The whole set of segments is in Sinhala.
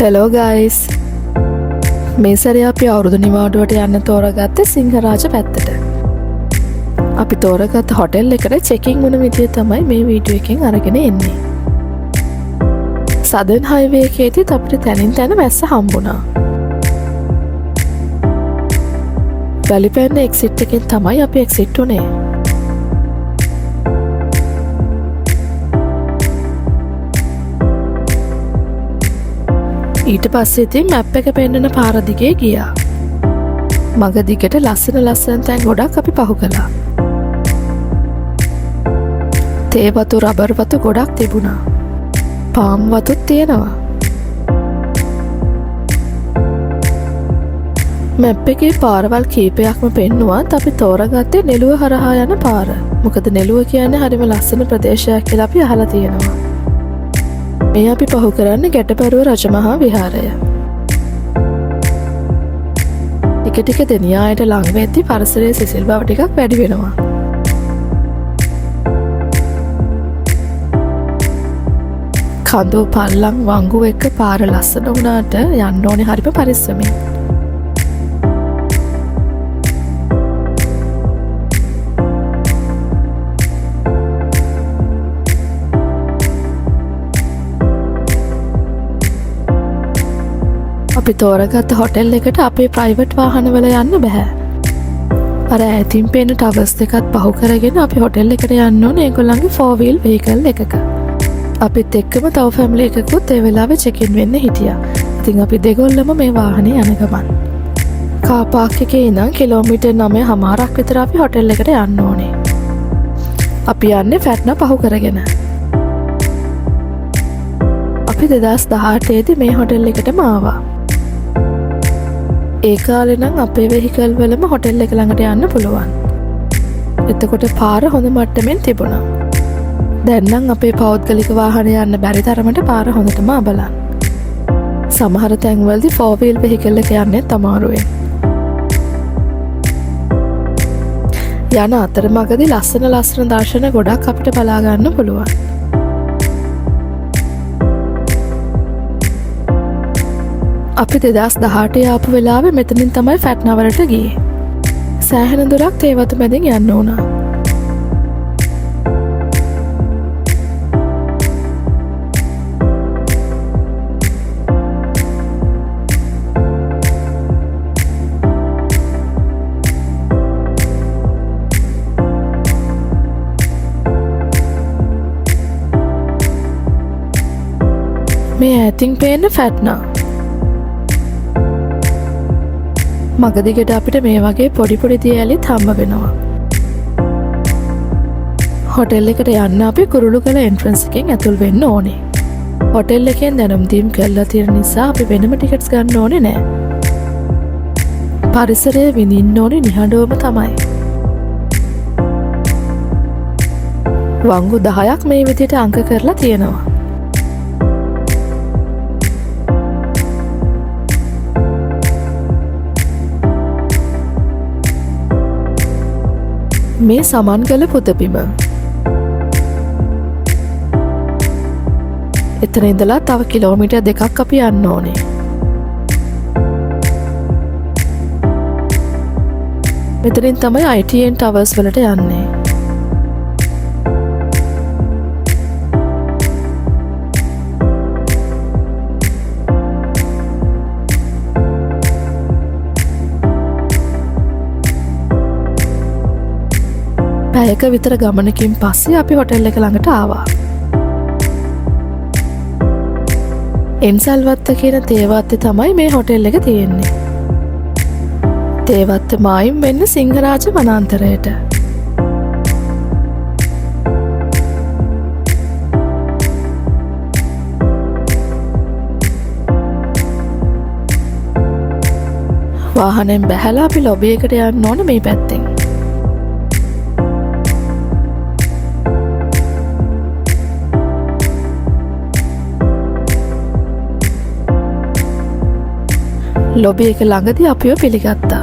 හෙලෝ ගයිස්, මේ සැරේ අපි අවුරුදු නිවාඩුවට යන්න තෝරගත්තේ සිංහරාජ පැත්තට. අපි තෝරගත්ත හොටෙල් එකට චෙකින් වුණ විදිය තමයි මේ වීඩියෝ එකෙන් අරගෙන එන්නේ. සදර්න් හයිවේ එකේදීත් අපිට තැනින් තැන වැස්ස හම්බුණා. වැලිපැන්න එක්සිට් එකෙන් තමයි අපි එක්සිට් වුණේ. ඊට පස්සේ ඉතින් මැප් එක පෙන්නන පාර දිගේ ගියා. මග දිගට ලස්සන තැන් ගොඩක් අපි පහු කළා. තේ වතු රබර් වතු ගොඩක් තිබුණා. පාම් වතුත් තියෙනවා. මැප් එකේ පාරවල් කීපයක්ම පෙන්නුවත් අපි තෝරගත්තේ නෙළුව හරහා යන පාර. මොකද නෙළුව කියන්නේ හරිම ලස්සන ප්‍රදේශයක් කියලා අපි අහලා තියෙනවා. මේ අපි පහු කරන්න ගැටපරුව රජමහා විහාරය. ටික දෙනියායට ළඟ වෙද්දී පරිසරයේ සිසිල් බව ටිකක් වැඩි වෙනවා. කඳු පල්ලම් වංගු එක්ක පාර ලස්සන වුණාට යන්න ඕනේ හරිම පරිස්සමෙන්. අපි තෝරගත්ත හොටෙල් එකට අපේ ප්‍රයිවට් වාහනවල යන්න බැහැ. අර ඈතින් පේන ටවර්ස් දෙකත් පහු කරගෙන අපි හොටෙල් එකට යන්න ඕනේ ඒගොල්ලන්ගේ 4-wheel vehicle එකක. අපිත් එක්කම තව ෆැමිලි එකකුත් ඒ වෙලාවේ චෙක්-ඉන් වෙන්න හිටියා. ඉතින් අපි දෙගොල්ලම මේ වාහනේ යන ගමන්. කාර් පාක් එකේ ඉඳන් කිලෝමීටර් 9.5ක් විතර අපි හොටෙල් එකට යන්න ඕනේ. අපි යන්නේ ෆැට්නා පහු කරගෙන. අපි 2018 දී මේ හොටෙල් එකටම ආවා. ඒ කාලේ නම් අපේ වෙහිකල් වලම හොටෙල් එක ළඟට යන්න පුළුවන්. එතකොට පාර හොඳ මට්ටමින් තිබුණා. දැන් නම් අපේ පෞද්ගලික වාහන යන්න බැරි තරමට පාර හොඳටම අබලන්. සමහර තැන්වලදී 4-wheel vehicle එක යන්නෙත් අමාරුවෙන්. යන අතරමඟදී ලස්සන දර්ශන ගොඩක් අපිට බලා ගන්න පුළුවන්. අපි 2018 ආපු වෙලාවේ මෙතනින් තමයි ෆැට්නා වලට ගියේ. සෑහෙන දුරක් තේ වතු මැදින් යන්න වුණා. මේ ඈතින් පේන ෆැට්නා. මගදිගට අපිට මේ වගේ පොඩි දියැලිත් හම්බ වෙනවා. හොටෙල් එකට යන්න අපි කුරුළුගල එන්ට්‍රන්ස් එකෙන් ඇතුල් වෙන්න ඕනේ. හොටෙල් එකෙන් දැනුම් දීම් කරලා තියෙන නිසා අපි වෙනම ටිකට්ස් ගන්න ඕනේ නෑ. පරිසරය විඳින්න ඕනේ නිහඬවම තමයි. වංගු 10ක් මේ විදිහට අංක කරලා තියෙනවා. මේ සමන්ගල පුදබිම. එතන ඉඳලා තව කිලෝමීටර් 2ක් අපි යන්න ඕනේ. මෙතනින් තමයි ITN Towers වලට යන්නේ. පැයක විතර ගමනකින් පස්සේ අපි හොටෙල් එක ළඟට ආවා. එන්සල්වත්ත කියන තේවත්තේ තමයි මේ හොටෙල් එක තියෙන්නේ. තේවත්ත මායිම් වෙන්න සිංහරාජ වනාන්තරයට. වාහනෙන් බැහැලා අපි ලොබි එකට යන්න ඕන මේ පැත්තෙන්. ලොබි එක ළඟදී අපිව පිළිගත්තා.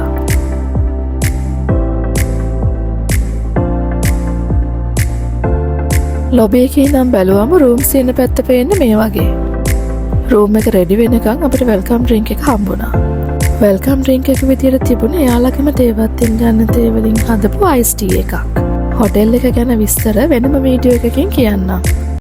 ලොබි එකේ ඉඳන් බැලුවම රූම්ස් තියෙන පැත්ත පේන්නේ මේ වගේ. රූම් එක රෙඩි වෙනකන් අපිට වෙල්කම් ඩ්‍රින්ක් එක හම්බුණා. වෙල්කම් ඩ්‍රින්ක් එක විදියට තිබුණේ එයාලගේම තේවත්තින් ගන්න තේ වලින් හදපු අයිස් ටී එකක්. හොටෙල් එක ගැන විස්තර වෙනම වීඩියෝ එකකින් කියන්නම්.